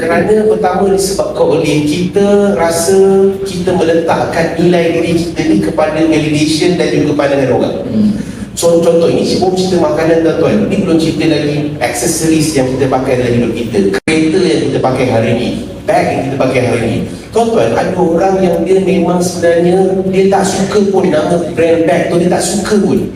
Kerana pertama disebabkan oleh kita rasa kita meletakkan nilai diri kita ni kepada validation dan juga pandangan orang. Contoh ini, sebelum cerita makanan tuan-tuan, ini belum cerita lagi aksesoris yang kita pakai dalam hidup kita, kereta yang kita pakai hari ini, bag yang kita pakai hari ini. Tuan-tuan, ada orang yang dia memang sebenarnya dia tak suka pun nama brand bag tu, dia tak suka pun.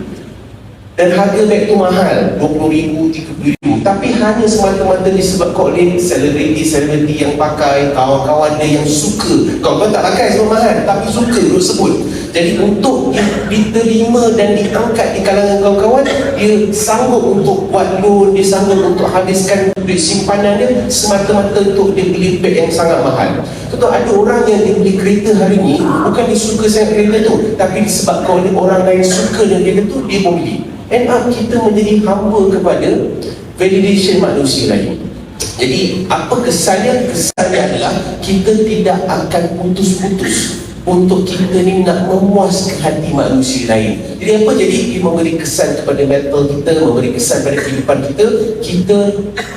Dan harga beg tu mahal, RM20,000, RM30,000. Tapi hanya semata-mata disebabkan oleh selebriti yang pakai, kawan-kawan dia yang suka. Kawan-kawan tak pakai sebab mahal, tapi suka duk sebut. Jadi untuk diterima dan diangkat di kalangan kawan-kawan, dia sanggup untuk buat loan, dia sanggup untuk habiskan duit simpanan dia semata-mata untuk dia beli beg yang sangat mahal. Tentu ada orang yang dia beli kereta hari ni, bukan dia suka sangat kereta tu, tapi disebabkan oleh orang lain suka dengan kereta tu, dia pun beli. End up kita menjadi hamba kepada validation manusia lain. Jadi apa kesannya? Kesannya adalah kita tidak akan putus-putus untuk kita ni nak memuaskan hati manusia lain. Jadi apa jadi? Dia memberi kesan kepada mental kita, memberi kesan pada kehidupan kita. Kita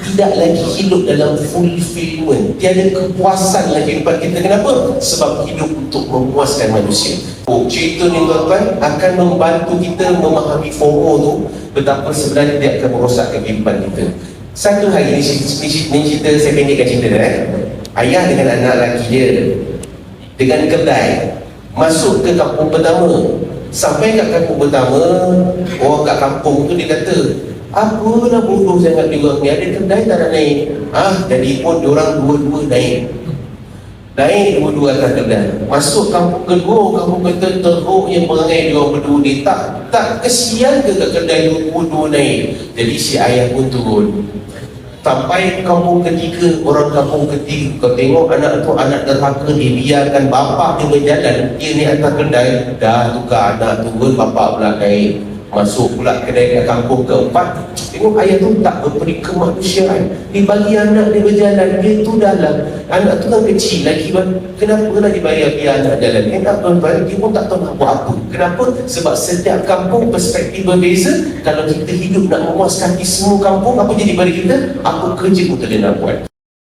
tidak lagi hidup dalam fulfillment, tiada kepuasan dalam kehidupan kita. Kenapa? Sebab hidup untuk memuaskan manusia. Cerita ni tuan-tuan akan membantu kita memahami FOMO tu, betapa sebenarnya dia akan merosakkan kehidupan kita. Satu hari ni cerita, saya pendekkan cerita ayah dengan anak lelaki dia dengan kedai, masuk ke kampung pertama. Sampai kat kampung pertama, orang kat kampung tu dia kata, apalah bodoh sangat diorang ni, ada kedai tak nak naik. Jadi pun diorang dua-dua naik dua-dua atas kedai. Masuk kampung kedua, kampung kata teruk yang perangai diorang berdua ni. Tak kesian ke kat kedai dua-dua naik. Jadi si ayah pun turun. Sampai kampung ketiga, orang kampung ketiga, kau tengok anak tu anak derhaka, dia biarkan bapak dia berjalan, dia ni atas kedai, dah tukar anak turun, bapak pula naik. Masuk pula kedai kat kampung keempat, tengok ayah tu tak memberi kemanusiaan, dia bagi anak dia berjalan, dia tu dalam. Anak tu kan kecil lagi, kenapa nak biar anak jalan? Enak tuan-tuan, dia pun tak tahu nak buat apa. Kenapa? Sebab setiap kampung perspektif berbeza. Kalau kita hidup nak memuaskan hati semua kampung, apa jadi pada kita? Apa kerja kita nak buat?